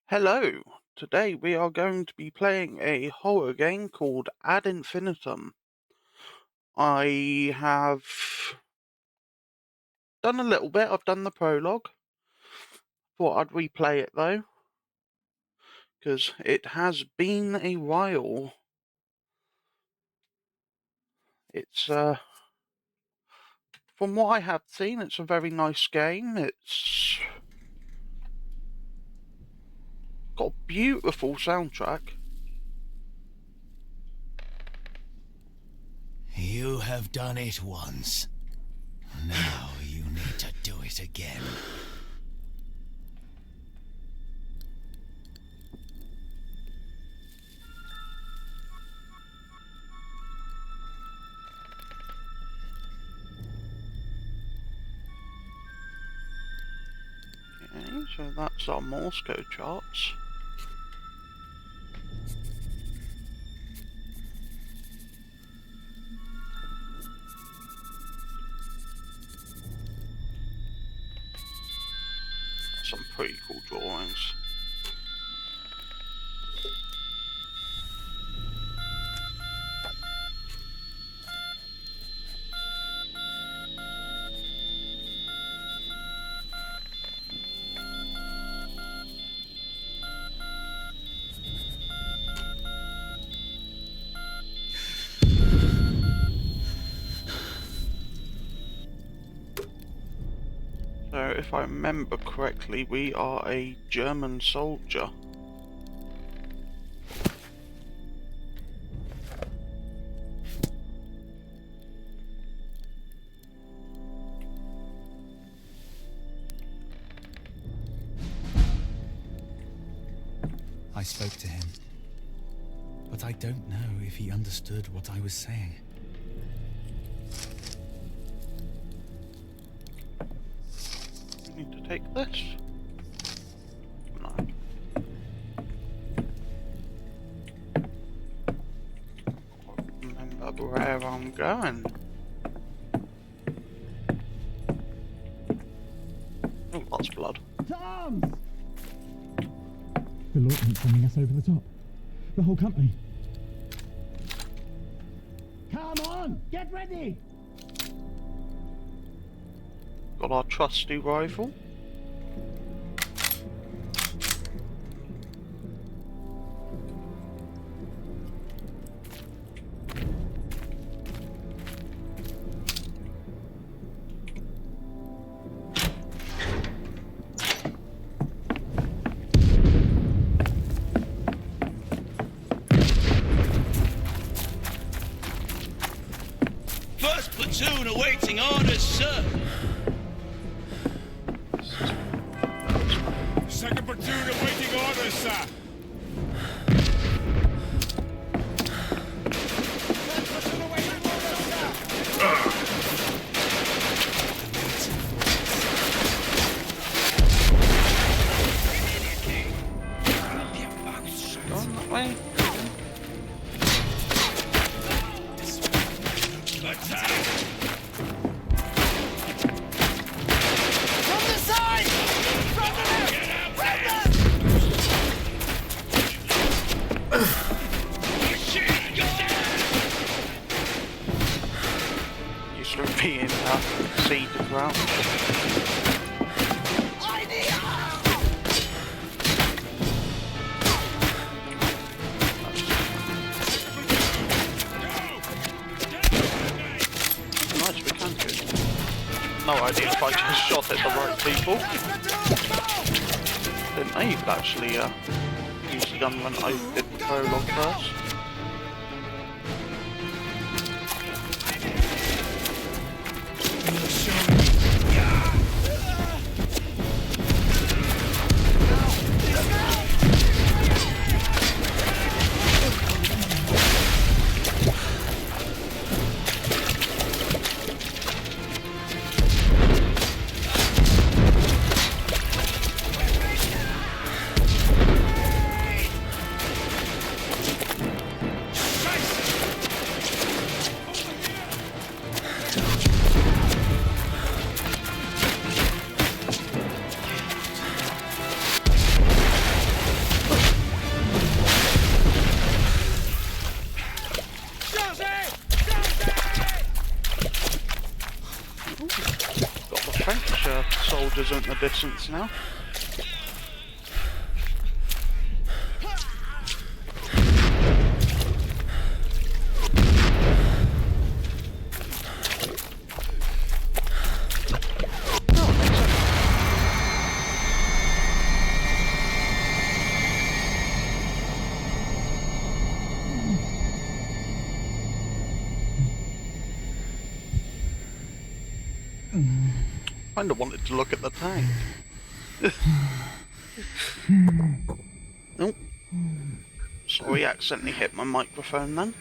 Hello! Today we are going to be playing a horror game called Ad Infinitum. I have done a little bit, I've done the prologue. Thought I'd replay it though, because it has been a while. It's, from what I have seen, it's a very nice game. It's got a beautiful soundtrack. You have done it once. Now you need to do it again. Okay, so that's our Morse code charts. Some pretty cool drawings. So, if I remember correctly, we are a German soldier. I spoke to him, but I don't know if he understood what I was saying. We need to take this. No. I remember where I'm going. Oh, lots of blood. Tom! The lieutenant's sending us over the top. The whole company. Come on! Get ready! Got our trusty rifle. First platoon awaiting orders, sir. Second platoon awaiting orders, sir. Third platoon awaiting orders, sir. Going that way. Attack! From the side! From the left! Get out From there! the... Machine gun! Used to be in seed to ground. Nice, we can do. No idea if I just shot at the right people. Didn't know you could actually use the gun when I did the prologue first. French soldiers in the distance now. Kinda wanted to look at the tank. Nope. Sorry, accidentally hit my microphone then.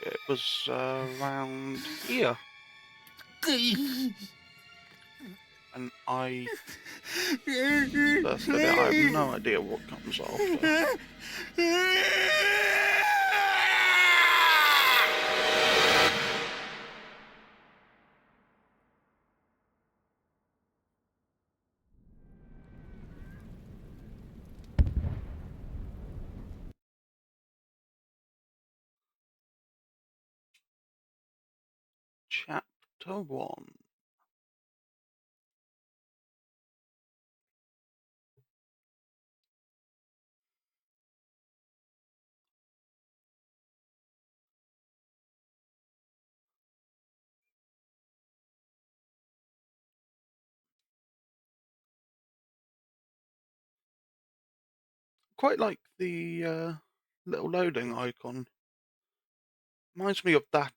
It was around here. And I birthed it. I have no idea what comes after. Chapter 1. Quite like the little loading icon. Reminds me of that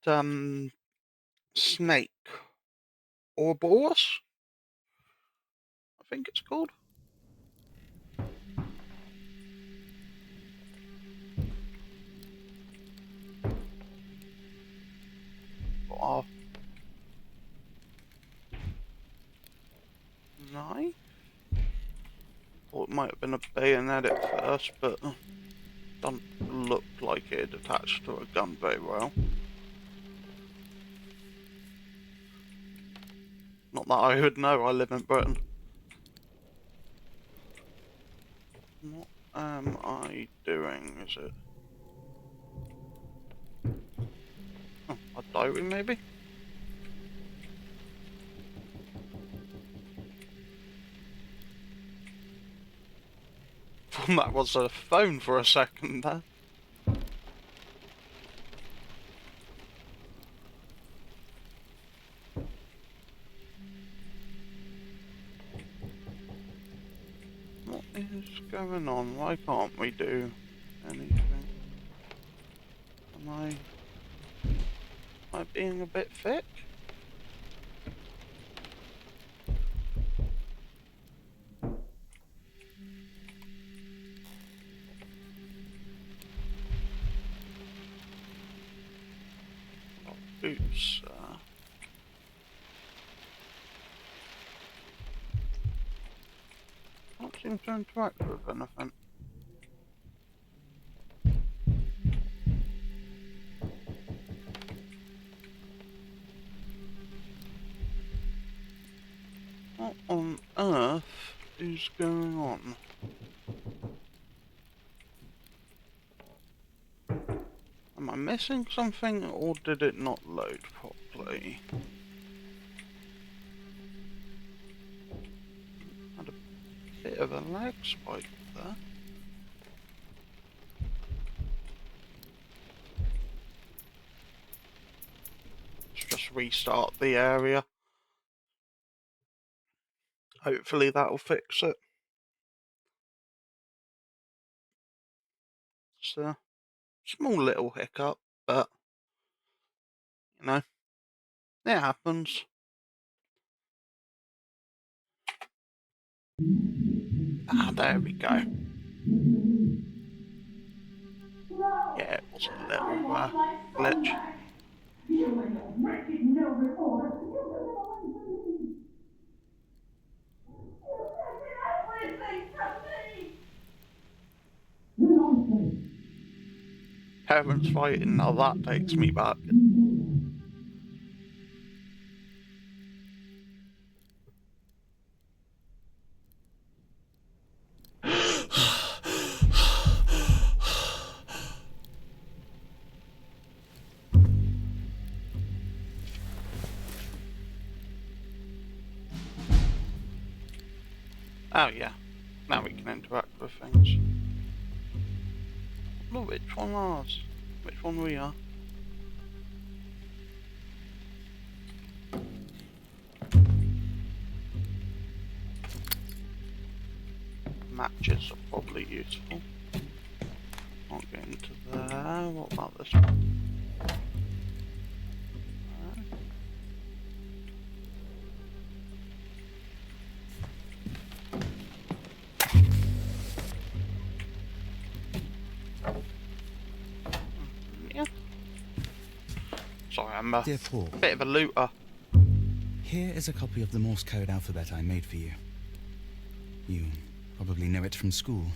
snake Ouroboros, I think it's called. Got a knife. Thought it might have been a bayonet at first, but doesn't look like it attached to a gun very well. Not that I would know, I live in Britain. What am I doing, is it? Oh, a diary maybe? Thought that was a phone for a second there. What is going on? Why can't we do anything? Am I being a bit thick? Oops. Can't seem to interact with anything. What on earth is going on? Am I missing something, or did it not load properly? Had a bit of a lag spike there. Let's just restart the area. Hopefully that'll fix it. It's a small little hiccup, but, you know, it happens. Ah, there we go. Yeah, it was a little glitch. You and your wretched no recorder! You took it away from me! You taken everything from me! Nonsense! Parents fighting, now that takes me back. Oh yeah, now we can interact with things. Look, which one ours? Which one we are? Matches are probably useful. Can't get into there. What about this one? Yeah. Sorry, I'm a Dear Paul, bit of a looter. here is a copy of the Morse code alphabet I made for you. You probably know it from school.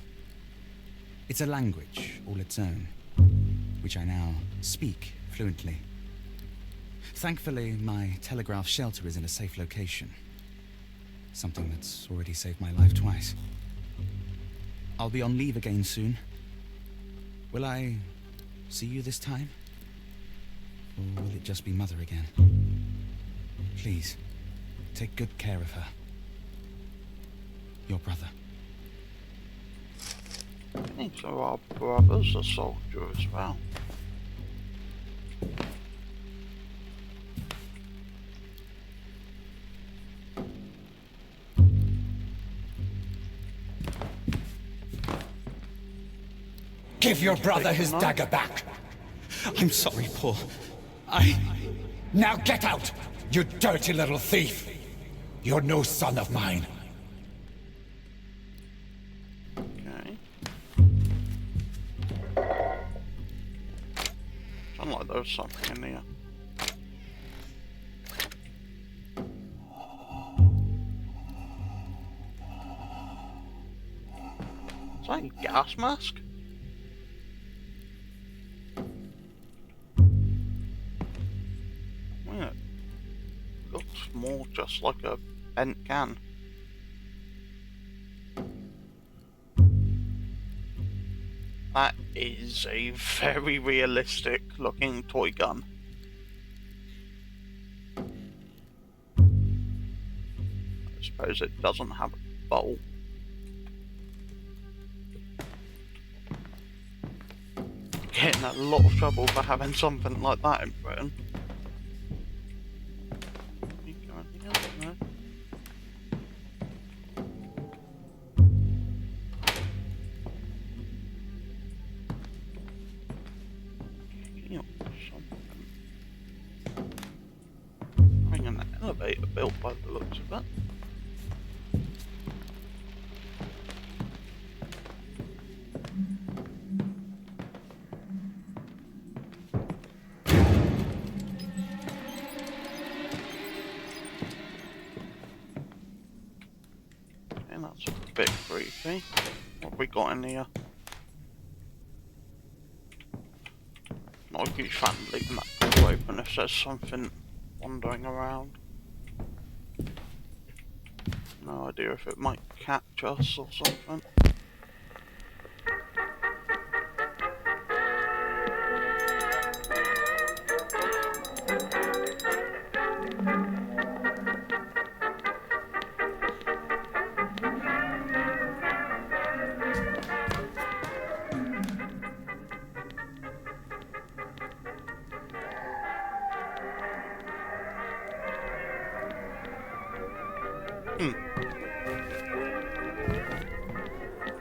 It's a language all its own, which I now speak fluently. Thankfully, my telegraph shelter is in a safe location. Something that's already saved my life twice. I'll be on leave again soon. Will I see you this time? Or will it just be Mother again? Please, take good care of her. Your brother. I think so our brother's a soldier as well. Give your brother his dagger back. I'm sorry, Paul. Now get out, you dirty little thief. You're no son of mine. Okay. Sound like there was something in here. Is that a gas mask? Yeah. Looks more just like a bent can. That is a very realistic looking toy gun. I suppose it doesn't have a bolt. Get in a lot of trouble for having something like that in Britain. No. Having an elevator built by the looks of it. And that's a bit creepy. What have we got in here? Not a huge fan of leaving that door open if there's something wandering around. No idea if it might catch us or something.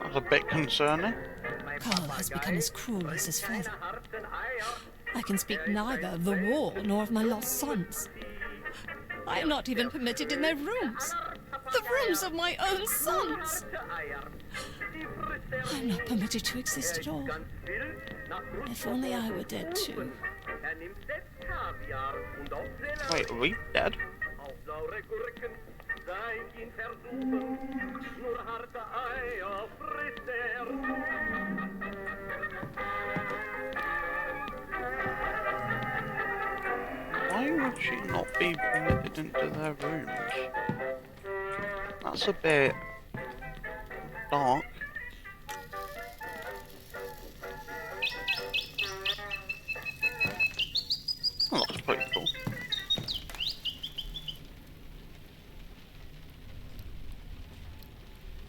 That's a bit concerning. Carl has become as cruel as his father. I can speak neither of the war nor of my lost sons. I am not even permitted in their rooms. The rooms of my own sons. I am not permitted to exist at all. If only I were dead too. Wait, are we dead? Why would she not be permitted into their rooms? That's a bit dark. That looks pretty cool.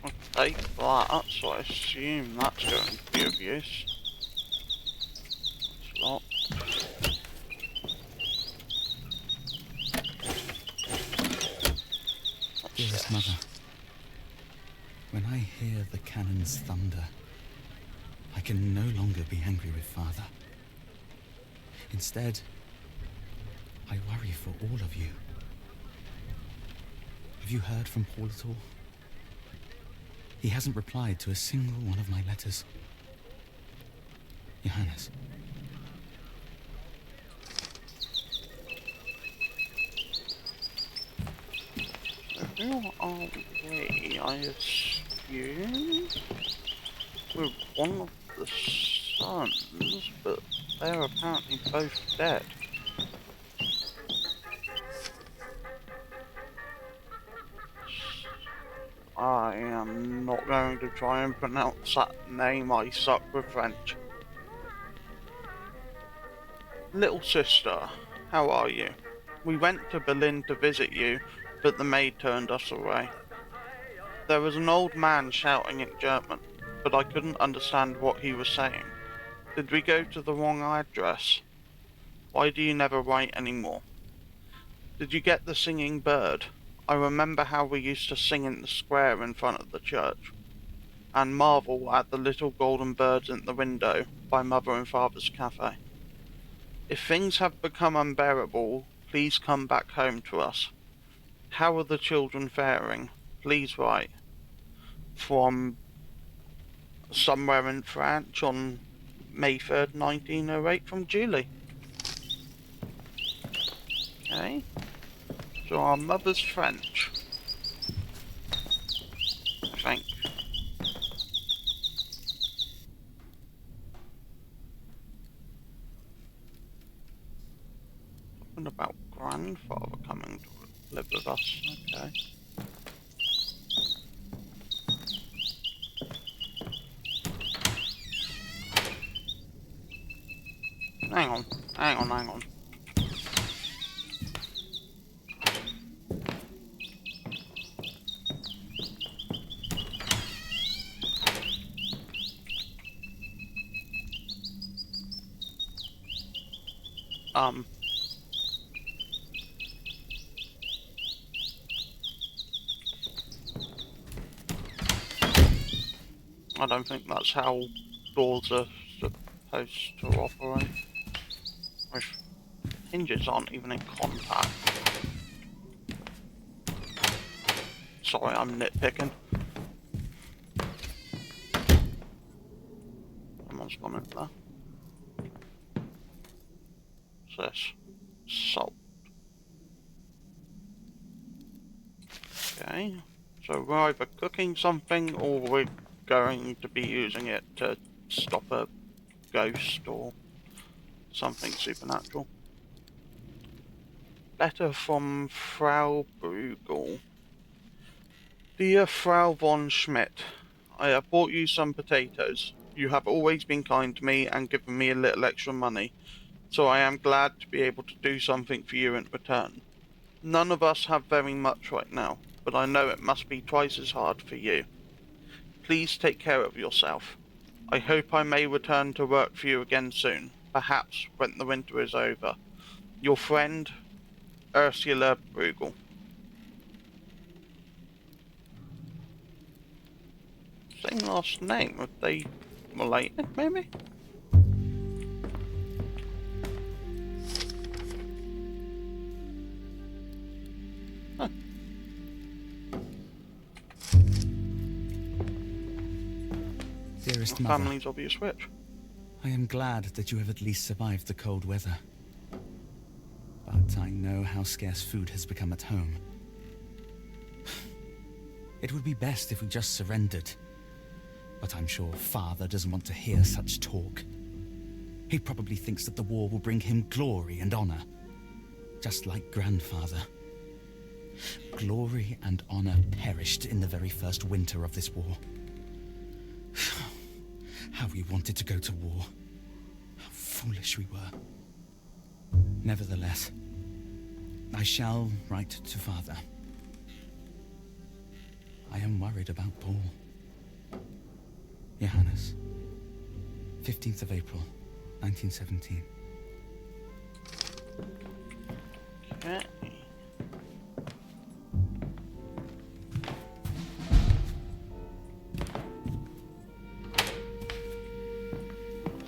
Okay, that, so I assume that's going to be of use. It's locked. What's Dearest this? mother, when I hear the cannon's thunder, I can no longer be angry with father. Instead, I worry for all of you. Have you heard from Paul at all? He hasn't replied to a single one of my letters. Johannes. Who are we? I assume we're one of the sons, but they're apparently both dead. I am not going to try and pronounce that name, I suck with French. Little sister, how are you? We went to Berlin to visit you, but the maid turned us away. There was an old man shouting in German, but I couldn't understand what he was saying. Did we go to the wrong address? Why do you never write anymore? Did you get the singing bird? I remember how we used to sing in the square in front of the church, and marvel at the little golden birds in the window by Mother and Father's cafe. If things have become unbearable, please come back home to us. How are the children faring? Please write. From somewhere in France on May 3rd, 1908, from Julie. Okay. So our mother's French. I think. Talking about grandfather coming to live with us. Okay. Hang on. I don't think that's how doors are supposed to operate. With hinges aren't even in contact. Sorry, I'm nitpicking. Someone's gone in there. What's this? Salt. Okay. So we're either cooking something or we're going to be using it to stop a ghost or something supernatural. Letter from Frau Brugel. Dear Frau von Schmidt, I have bought you some potatoes. You have always been kind to me and given me a little extra money, so I am glad to be able to do something for you in return. None of us have very much right now, but I know it must be twice as hard for you. Please take care of yourself. I hope I may return to work for you again soon, perhaps when the winter is over. Your friend, Ursula Brugel. Same last name. Are they related, maybe? Huh. Dearest mother, Family's obvious witch. I am glad that you have at least survived the cold weather. But I know how scarce food has become at home. It would be best if we just surrendered. But I'm sure Father doesn't want to hear such talk. He probably thinks that the war will bring him glory and honor. Just like Grandfather. Glory and honor perished in the very first winter of this war. How we wanted to go to war. How foolish we were. Nevertheless, I shall write to Father. I am worried about Paul. Johannes. 15th of April, 1917. Okay.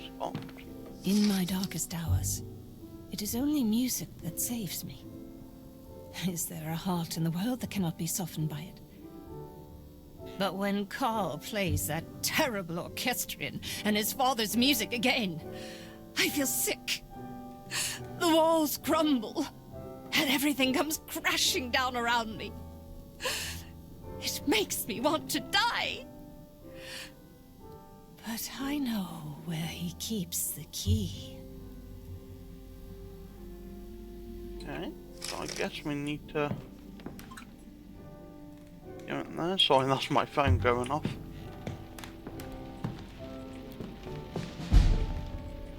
Spot. In my darkest hours, it is only music that saves me. Is there a heart in the world that cannot be softened by it? But when Carl plays that terrible orchestrion and his father's music again, I feel sick. The walls crumble, and everything comes crashing down around me. It makes me want to die. But I know where he keeps the key. Okay, so I guess we need to go in there. Sorry, that's my phone going off.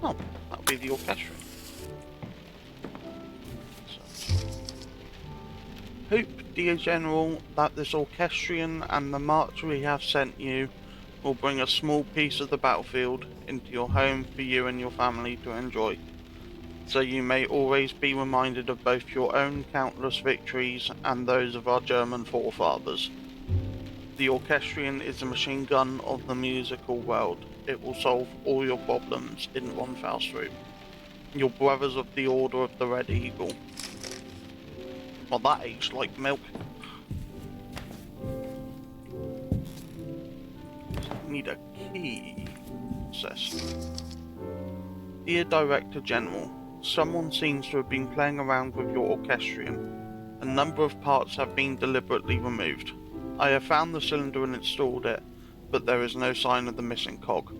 Oh, that'll be the orchestra. Hope, dear General, that this orchestrion and the march we have sent you will bring a small piece of the battlefield into your home for you and your family to enjoy, so you may always be reminded of both your own countless victories and those of our German forefathers. The orchestrion is the machine gun of the musical world. It will solve all your problems in one foul swoop. Your brothers of the Order of the Red Eagle. Well, that aged like milk. Need a key. Says. Dear Director General, someone seems to have been playing around with your orchestrion. A number of parts have been deliberately removed. I have found the cylinder and installed it, but there is no sign of the missing cog.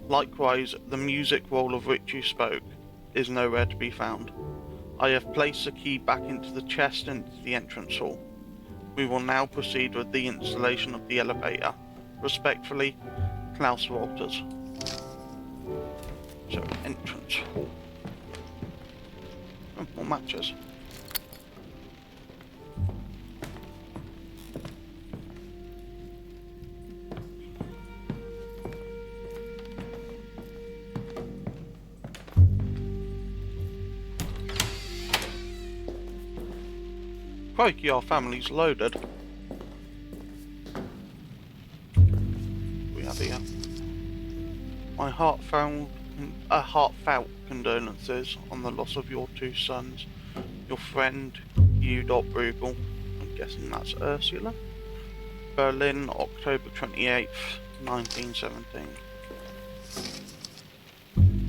Likewise, the music roll of which you spoke is nowhere to be found. I have placed the key back into the chest and into the entrance hall. We will now proceed with the installation of the elevator. Respectfully, Klaus Walters. So, entrance hall. Oh, more matches. Crikey, our family's loaded. We have here. My heartfelt condolences on the loss of your two sons. Your friend, U. Bruegel. I'm guessing that's Ursula. Berlin, October 28th, 1917.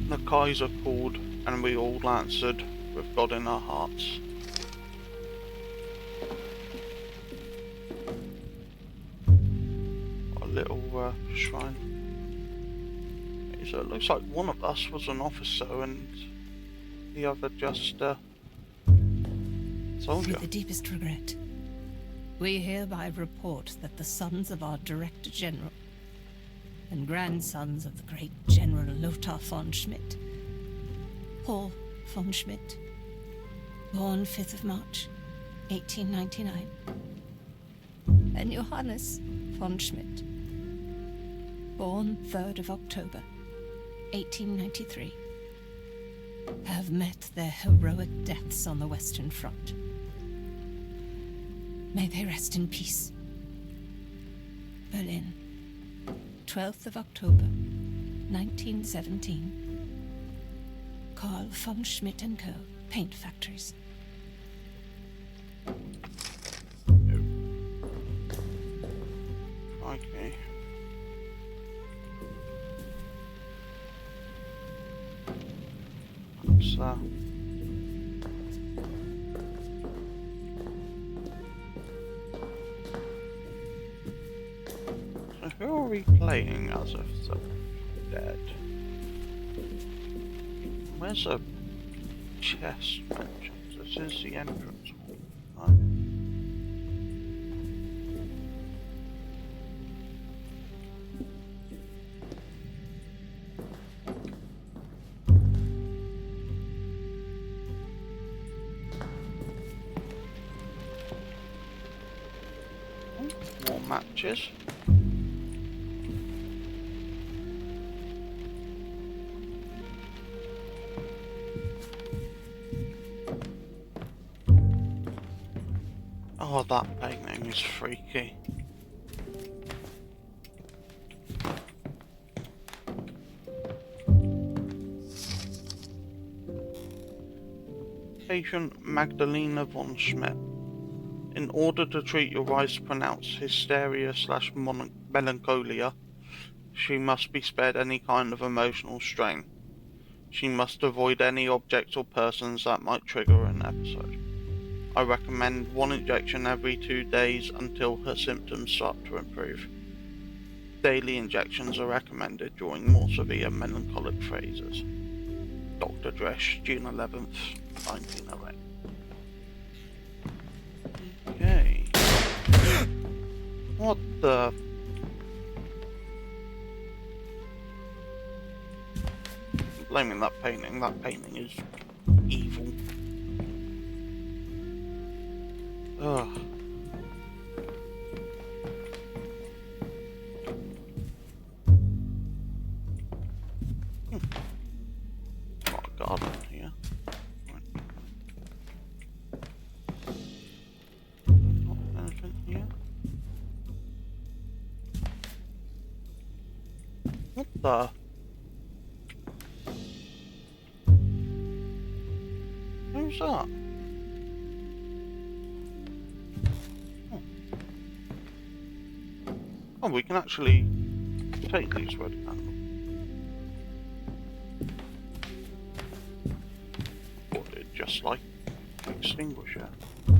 The Kaiser called, and we all answered with God in our hearts. Little shrine. So it looks like one of us was an officer and the other just soldier. With the deepest regret, we hereby report that the sons of our Director General and grandsons of the great General Lothar von Schmidt, Paul von Schmidt, born 5th of March, 1899, and Johannes von Schmidt, born 3rd of October, 1893, have met their heroic deaths on the Western Front. May they rest in peace. Berlin, 12th of October, 1917. Carl von Schmidt & Co., Paint Factories. Okay. So who are we playing as of the dead? Where's a chest mentioned? This is the entrance hall. No. More matches. Oh, that painting is freaky. Patient Magdalena von Schmidt. In order to treat your wife's pronounced hysteria/melancholia, she must be spared any kind of emotional strain. She must avoid any objects or persons that might trigger an episode. I recommend 1 injection every 2 days until her symptoms start to improve. Daily injections are recommended during more severe melancholic phases. Dr. Dresch, June 11th, 1908. Okay. What the... Blaming that painting is evil. Ugh. Got a garden here. Not anything here. What the? Who's that? Oh, we can actually take these red candles. Put it just like an extinguisher. I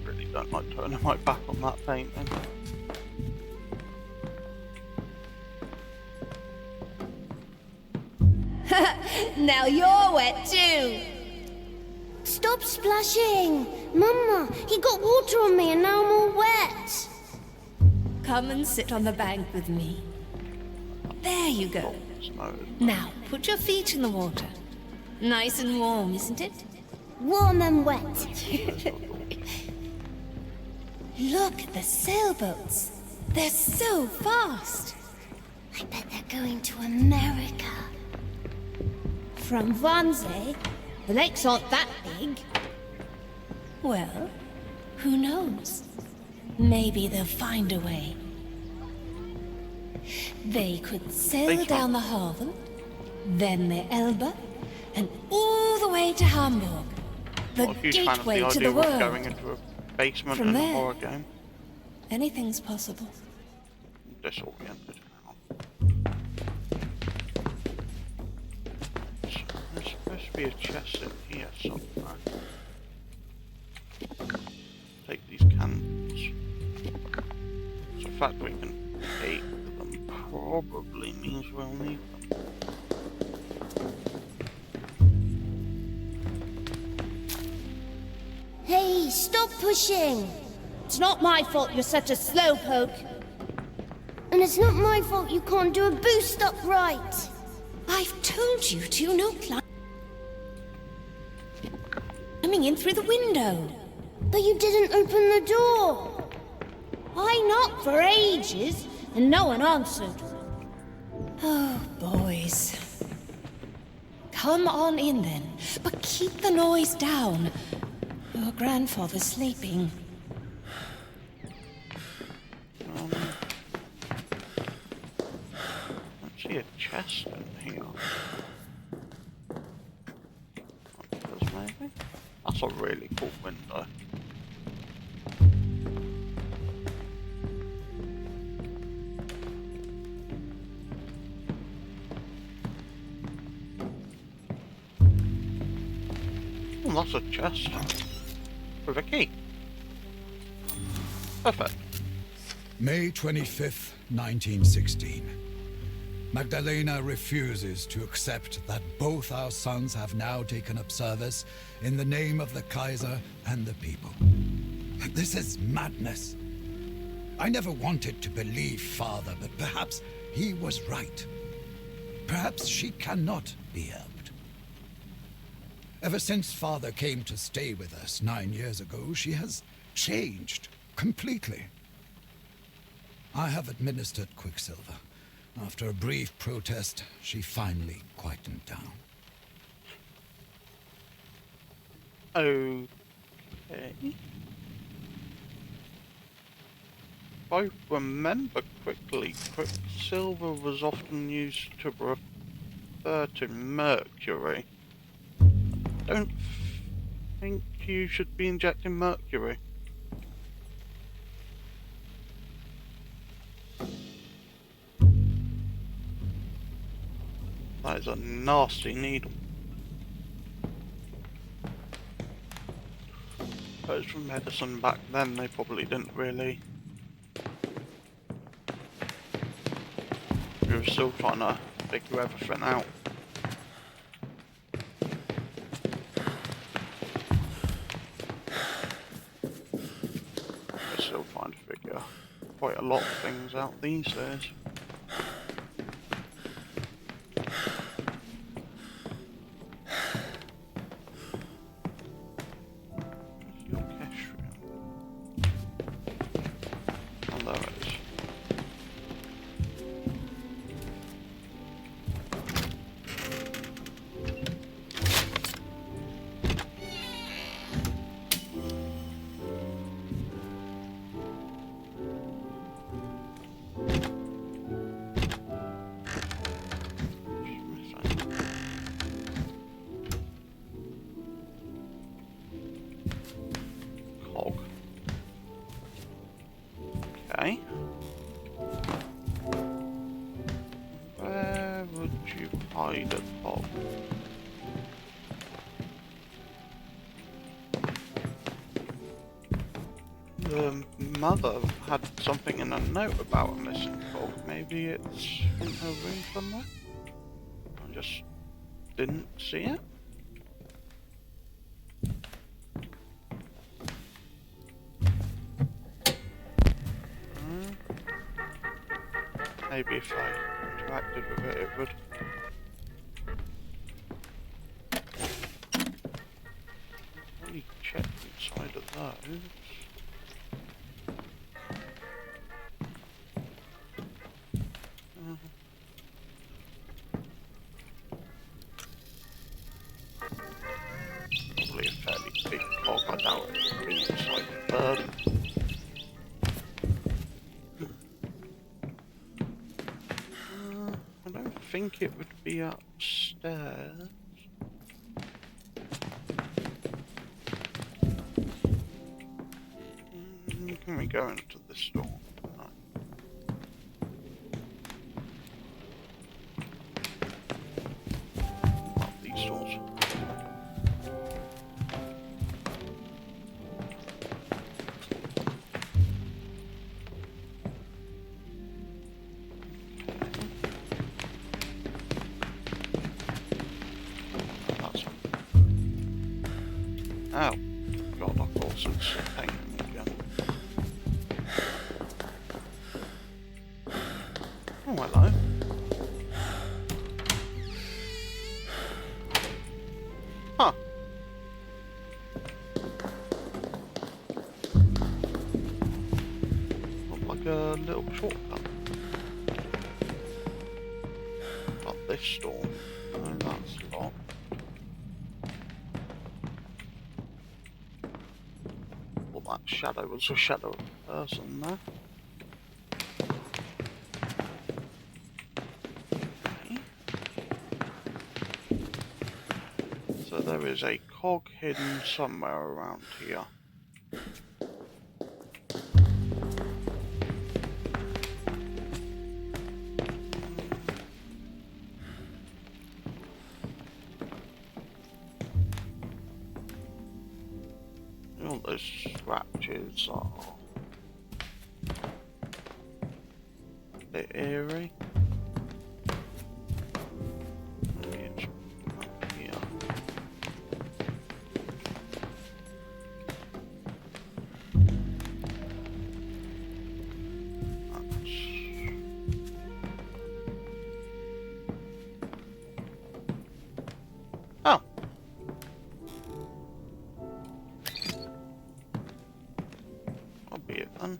really don't like turning my back on that painting. Now you're wet too. Stop splashing! Mama, he got water on me and now I'm all wet. Come and sit on the bank with me. There you go. Now, put your feet in the water. Nice and warm, isn't it? Warm and wet. Look at the sailboats. They're so fast. I bet they're going to America. From Wannsee, the lakes aren't that big. Well, who knows? Maybe they'll find a way. They could sail down the Havel, then the Elbe, and all the way to Hamburg. The gateway to the world. Going into a basement From in a there, horror game. Anything's possible. Disoriented. There's supposed to be a chest in here somewhere. Take these candles. So the fact we can take them probably means we'll need them. Hey, stop pushing! It's not my fault you're such a slowpoke. And it's not my fault you can't do a boost up right. I've told you to, no climbing in through the window. But you didn't open the door. I knocked for ages, and no one answered. Oh, boys. Come on in then, but keep the noise down. Your grandfather's sleeping. I see a chest in here. Maybe? That's a really cool window. Oh, that's a chest with a key. Perfect. May 25th, 1916. Magdalena refuses to accept that both our sons have now taken up service in the name of the Kaiser and the people. This is madness. I never wanted to believe Father, but perhaps he was right. Perhaps she cannot be helped. Ever since Father came to stay with us 9 years ago, she has changed completely. I have administered Quicksilver. After a brief protest, she finally quietened down. Okay. If I remember quickly, Quicksilver was often used to refer to Mercury. I don't think you should be injecting Mercury. That is a nasty needle. But from medicine back then, they probably didn't really. We were still trying to figure everything out. We're still trying to figure quite a lot of things out these days. Okay. Where would you hide a cog? The mother had something in a note about a missing cog. Maybe it's in her room somewhere? I just didn't see it. Maybe if I interacted with it, it would. Let me check inside of those. Probably a fairly big cog. I doubt it would be inside the bird. I don't think it would be upstairs. Can we go into this door? No. Not these doors. Oh, God, I thought it's painting me again. Oh, hello. Huh. Looked like a little shortcut. Got this door. Oh, that's locked. That shadow was a shadow of a person there. Okay. So there is a cog hidden somewhere around here. All those scratches are a bit eerie. Maybe it's up here. Oh. I'll be it then.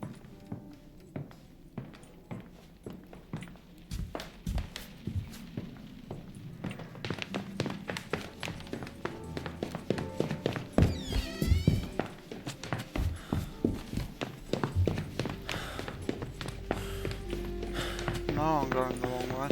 No, I'm going the wrong way.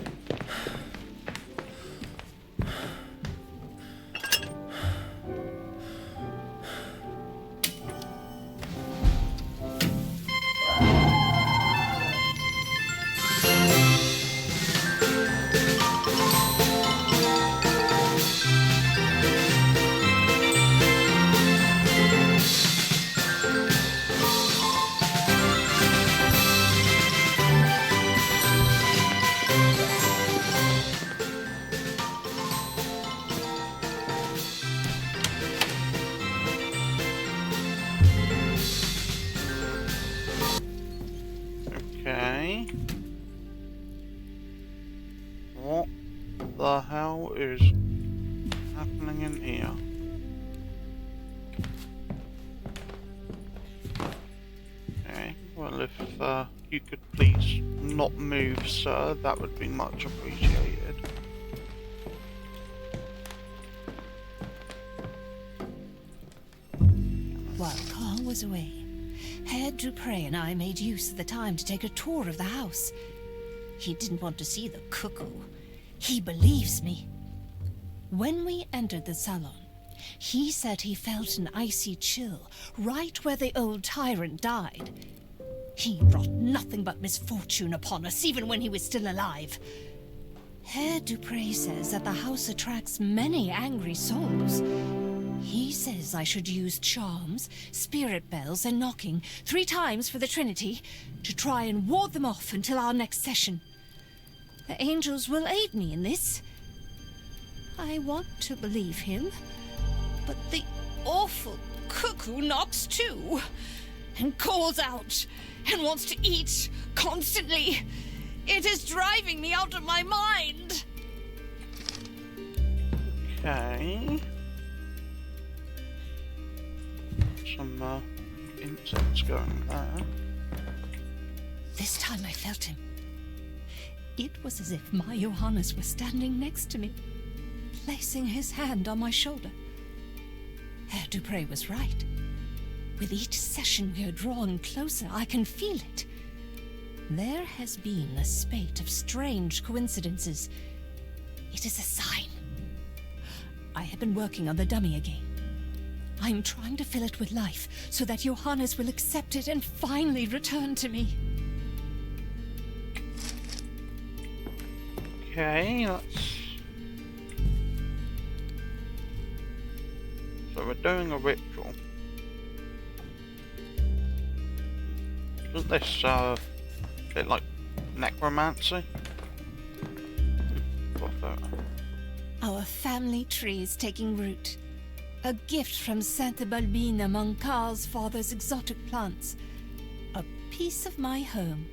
Okay. What the hell is happening in here? Okay, well if you could please not move, sir, that would be much appreciated. While Carl was away, Herr Dupre and I made use of the time to take a tour of the house. He didn't want to see the cuckoo. He believes me. When we entered the salon, he said he felt an icy chill right where the old tyrant died. He brought nothing but misfortune upon us, even when he was still alive. Herr Dupre says that the house attracts many angry souls. He says I should use charms, spirit bells, and knocking 3 times for the Trinity to try and ward them off until our next session. The angels will aid me in this. I want to believe him, but the awful cuckoo knocks too, and calls out, and wants to eat constantly. It is driving me out of my mind. Okay. Some insects going there. This time I felt him. It was as if my Johannes was standing next to me, placing his hand on my shoulder. Herr Dupre was right. With each session we are drawing closer, I can feel it. There has been a spate of strange coincidences. It is a sign. I have been working on the dummy again. I'm trying to fill it with life so that Johannes will accept it and finally return to me. Okay, so we're doing a ritual. Isn't this a bit like necromancy? Our family tree is taking root. A gift from Sainte Balbine among Carl's father's exotic plants. A piece of my home.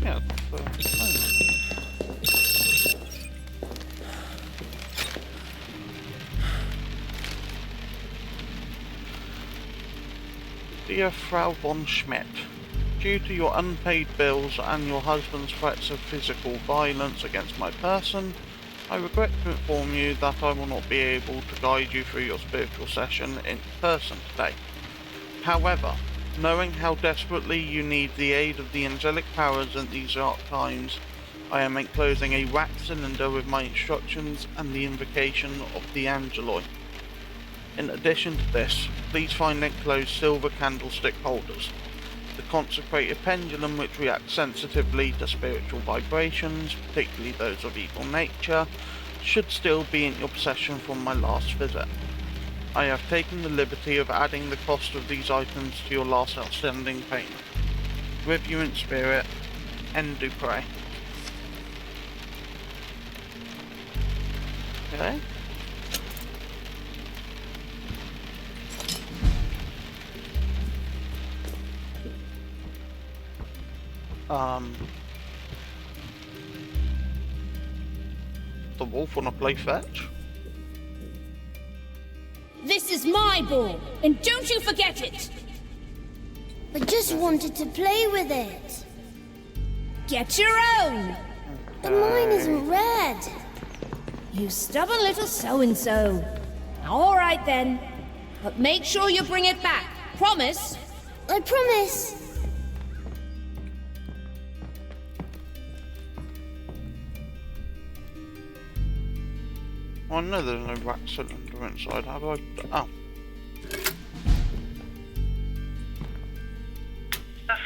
Yeah, Dear Frau von Schmidt, due to your unpaid bills and your husband's threats of physical violence against my person, I regret to inform you that I will not be able to guide you through your spiritual session in person today. However, knowing how desperately you need the aid of the angelic powers in these dark times, I am enclosing a wax cylinder with my instructions and the invocation of the Angeloi. In addition to this, please find enclosed silver candlestick holders. The consecrated pendulum, which reacts sensitively to spiritual vibrations, particularly those of evil nature, should still be in your possession from my last visit. I have taken the liberty of adding the cost of these items to your last outstanding payment. With you in spirit, N. Dupre. Okay. The wolf wanna play fetch? This is my ball, and don't you forget it! I just wanted to play with it. Get your own! But mine isn't red. You stubborn little so-and-so. All right then. But make sure you bring it back. Promise? I promise. Oh, I know there's no wax cylinder inside. How do I... Oh.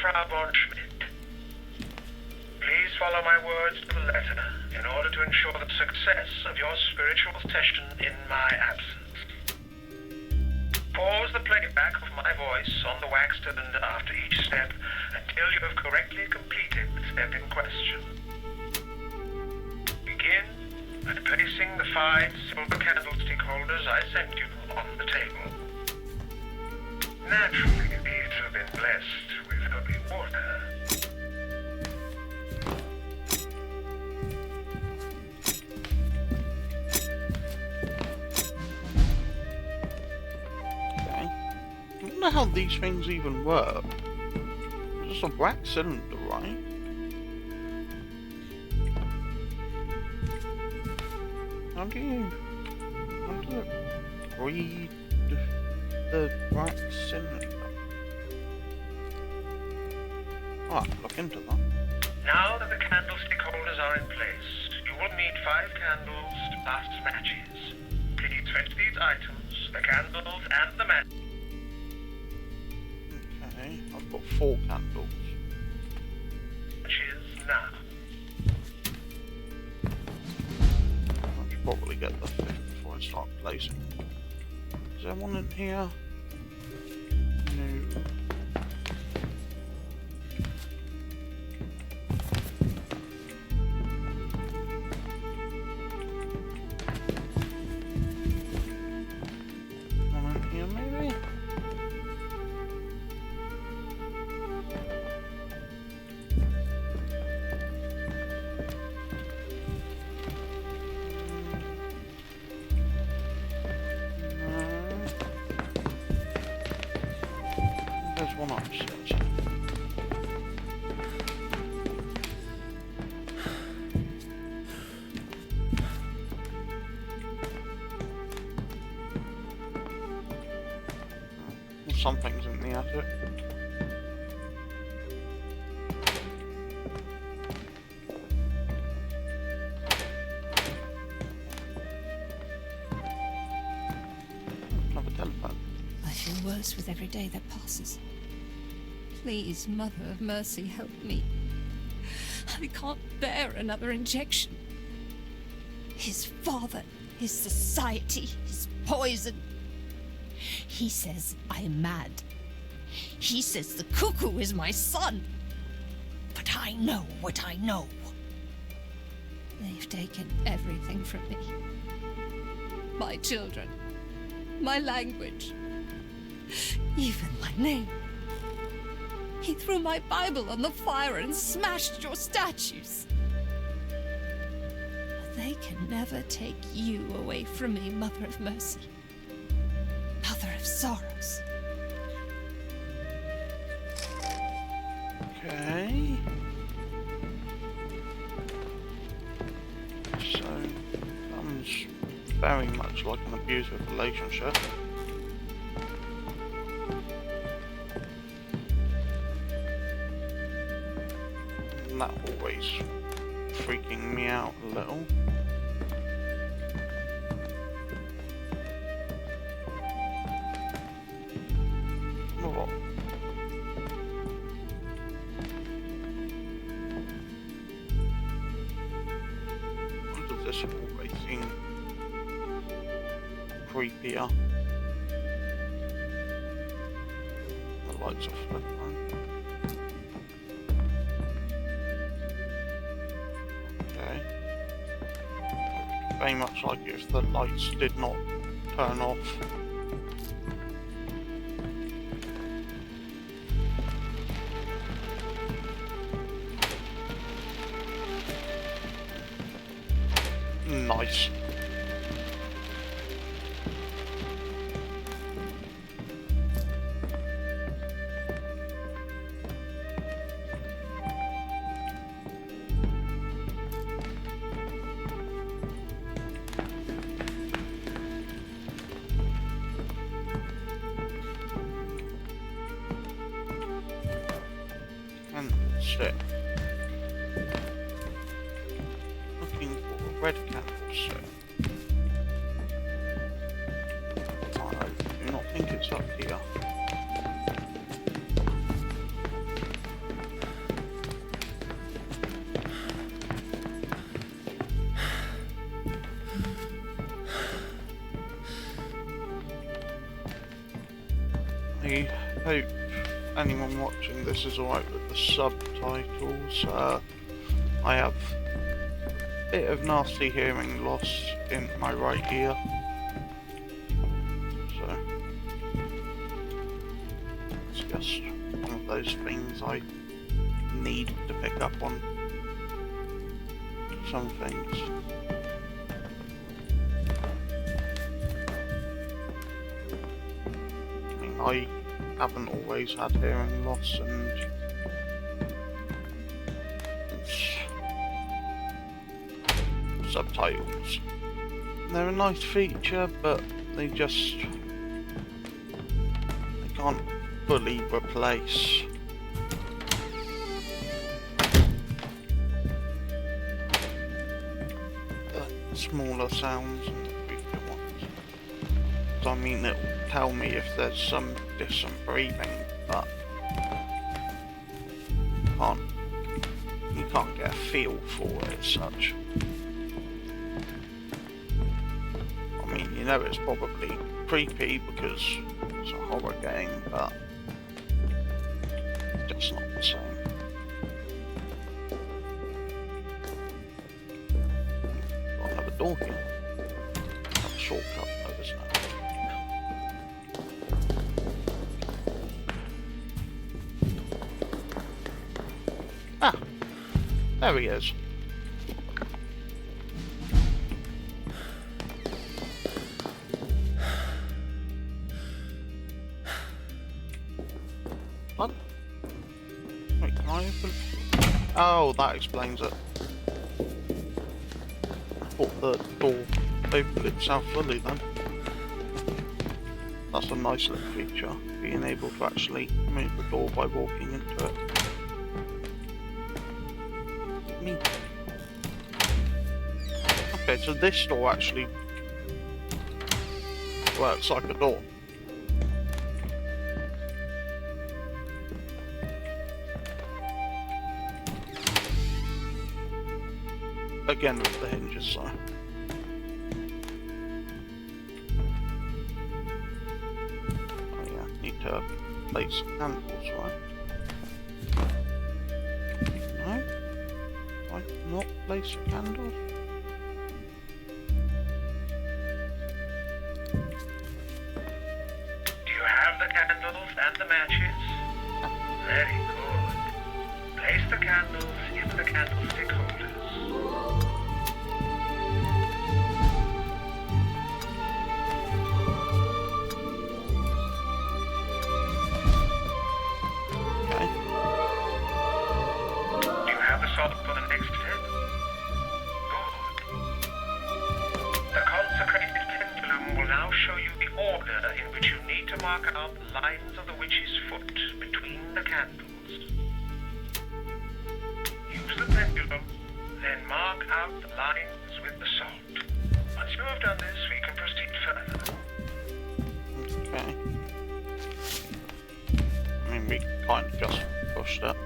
Frau von Schmidt, please follow my words to the letter in order to ensure the success of your spiritual session in my absence. Pause the playback of my voice on the wax cylinder after each step until you have correctly completed the step in question. Begin by placing the 5 silver candlestick holders I sent you on the table. Naturally, these have been blessed with holy water. Okay. I wonder how these things even work. It's just a wax cylinder, right? How do you read the wax cylinder? Oh, look into that. Now that the candlestick holders are in place, you will need 5 candles plus matches. Please fetch these items, the candles and the matches. Okay, I've got 4 candles. Now. I should probably get the 5th before I start placing. Is there one in here? No. One upstairs. Something's in the attic. Another telephone. I feel worse with every day that passes. Please, Mother of Mercy, help me. I can't bear another injection. His father, his society, his poison. He says I'm mad. He says the cuckoo is my son. But I know what I know. They've taken everything from me. My children, my language, even my name. He threw my Bible on the fire and smashed your statues. They can never take you away from me, Mother of Mercy. Mother of Sorrows. Okay. So, sounds very much like an abusive relationship. And that always freaking me out a little. What? Why does this always seem creepier? The lights are flipping. Okay. Very much like if the lights did not turn off. Nice. stick. Looking for a red candlestick. I do not think it's up here. I hope anyone watching this is alright with the subtitles. I have a bit of nasty hearing loss in my right ear. So, it's just one of those things I need to pick up on some things. I haven't always had hearing loss, and subtitles. They're a nice feature, but they can't fully replace the smaller sounds and the bigger ones. So I mean, it'll tell me if there's some distant breathing, but you can't get a feel for it as such. I mean, you know it's probably creepy because it's a horror game, but it's just not the same. Got another door here. Have a shortcut over snow. Ah, there he is. What? Wait, can I open? Oh, that explains it. I thought the door opened itself fully then. That's a nice little feature, being able to actually move the door by walking into it. Okay, so this door actually works like a door. Again with the hinges, so. Oh yeah, need to place candles, right? No? Why not place a candle? Candles and the matches. Very good. Place the candles in the candlestick holders. Okay. Do you have the salt for the next step? Good. The consecrated pendulum will now show you the order in which you need to mark out the lines of the witch's foot between the candles. Use the pendulum, then mark out the lines with the salt. Once you have done this, we can proceed further. Okay. I mean, we kind of just pushed it.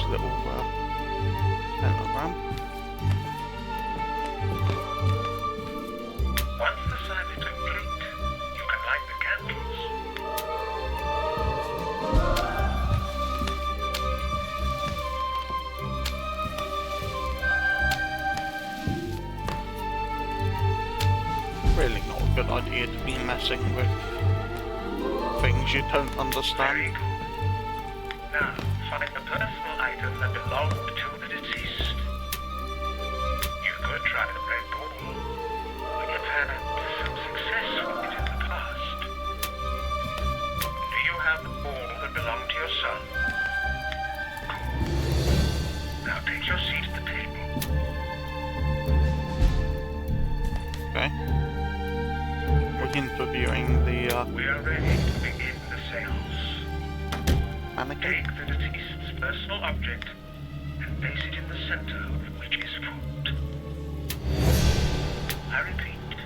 Little pentagram. Once the sign is complete, you can light the candles. Really not a good idea to be messing with things you don't Very understand. good. Now, find the personal item that belonged to the deceased. You could try the red ball. You've had some success with it in the past. Do you have the ball that belonged to your son? Cool. Now take your seat at the table. Okay. We're interviewing the We are ready to begin the seance. mannequin. Take the deceased's personal object and place it in the center of which is foot. I repeat,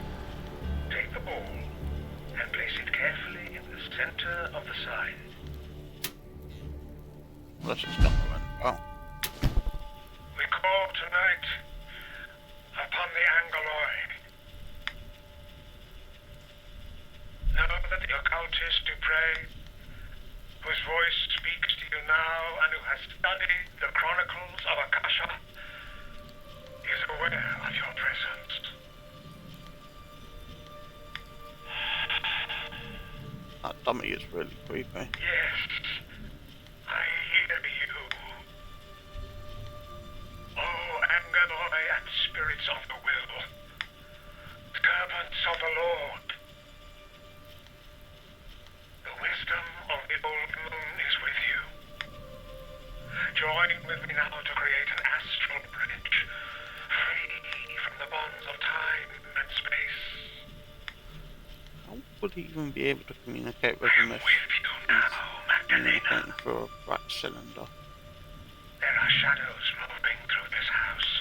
take the ball and place it carefully in the center of the sign. This is not going well. We call tonight upon the Angeloi. Know that the occultist Dupre, whose voice speaks to you now and who has studied the chronicles of Akasha, is aware of your presence. That dummy is really creepy. Yes, I hear you. Oh, Angeloi and spirits of the will, servants of the Lord. The wisdom of the old moon is with you. Join with me now to create an astral bridge, free from the bonds of time and space. How would he even be able to communicate with him if With you now, Magdalena. communicating through a black cylinder? There are shadows moving through this house.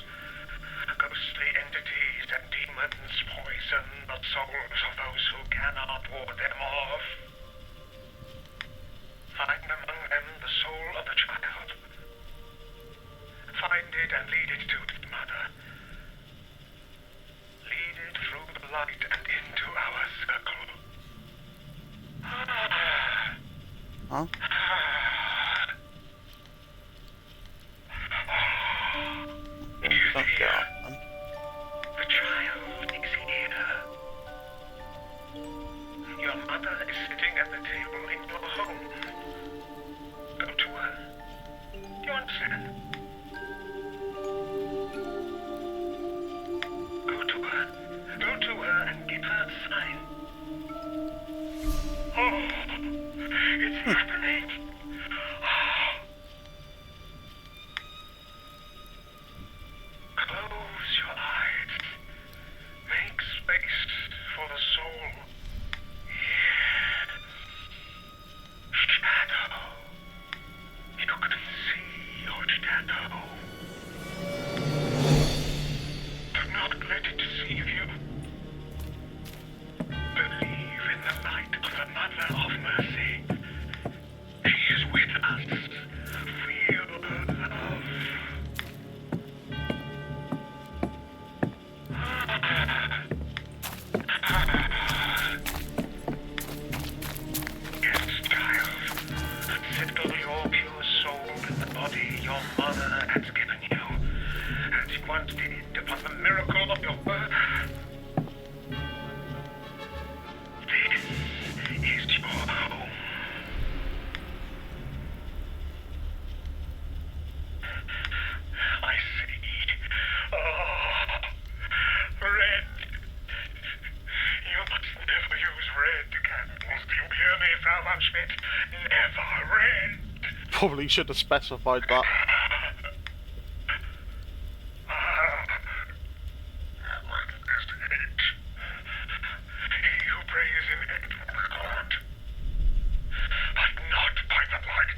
Ghostly entities and demons poison the souls of those who cannot ward them off. Find among them the soul of the child. Find it and lead it to its mother. Lead it through the light and into our circle. Huh? Okay, don't get up then. The child is here. Your mother is sitting at the table in your home. Go to her. Do you understand? Go to her. Go to her and give her a sign. Oh, it's happening. Close your eyes. Make space for the soul. Yes. Shadow. You can see your shadow. Do not let it deceive you. Believe in the light of the Mother of Mercy. She is with us. Feel her love. Yes, child. Settle your pure soul in the body your mother has given you, as she once did upon the miracle of your birth. This is your home. I see. Oh, red. You must never use red candles. Do you hear me, Frau von Schmidt? Never red. Probably should have specified that. What is hate? He who prays in hate will be caught, but not by the light.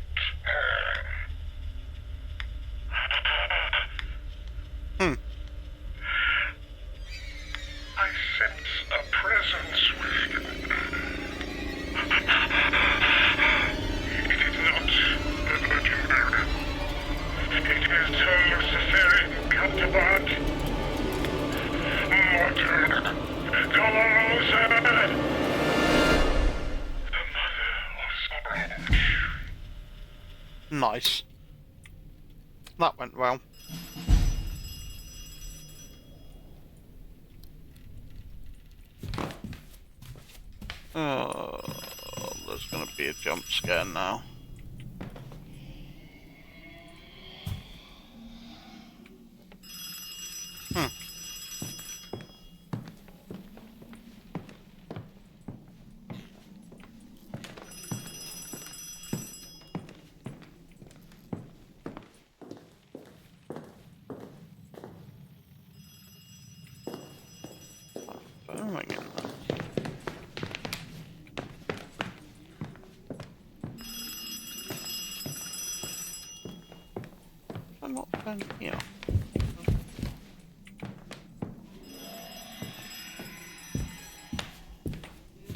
I sense a presence with you. It is not the Virgin Mary. It is her Luciferian counterpart. Mortal Dolorosa. The Mother of Sorrow. Nice. That went well. there's gonna be a jump scare now. Phone ringing. I'm not phone here.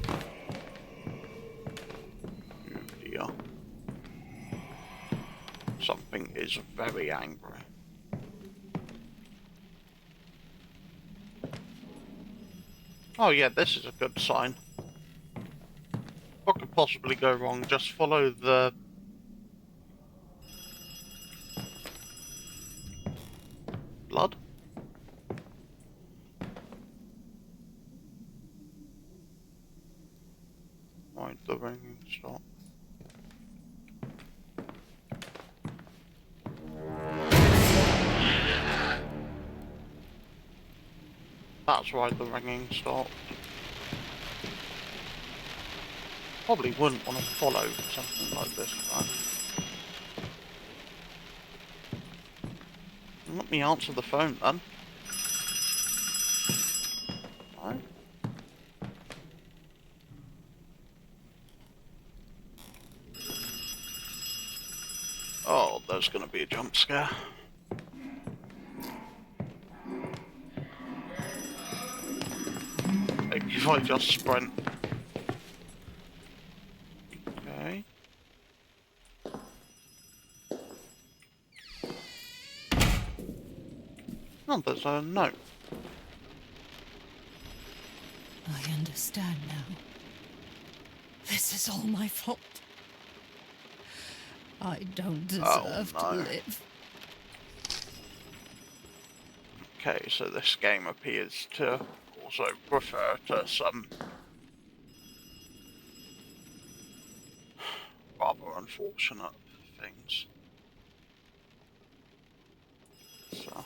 Oh dear. Something is very angry. Oh yeah, this is a good sign. What could possibly go wrong? Just follow the... blood? Right, the ringing stop. That's right, the ringing stopped. Probably wouldn't want to follow something like this, right? Let me answer the phone then. Right. Oh, there's gonna be a jump scare. Maybe if I just sprint. Okay. Oh, there's a note. I understand now. This is all my fault. I don't deserve to live. Okay, so this game appears to also refer to some rather unfortunate things. So,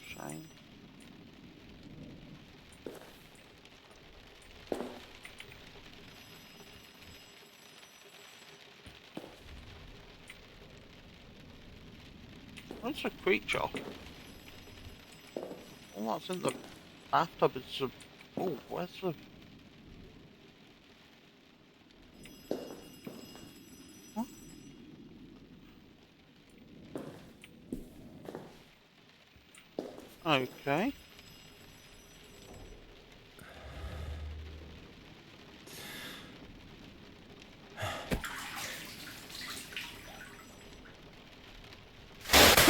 shame. What's a creature? All that's in the bathtub is a... Oh, where's the... What? Okay.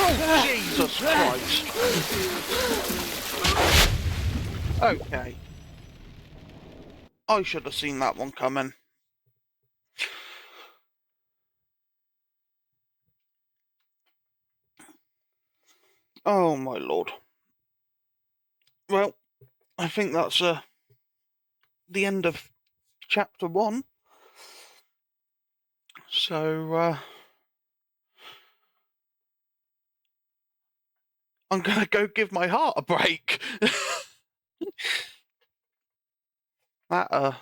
Oh, Jesus Christ! Okay. I should have seen that one coming. Oh my lord. Well, I think that's the end of chapter 1. So, I'm gonna go give my heart a break. That, at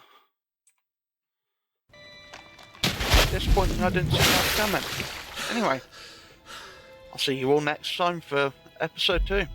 this point, I didn't see that coming. Anyway, I'll see you all next time for episode 2.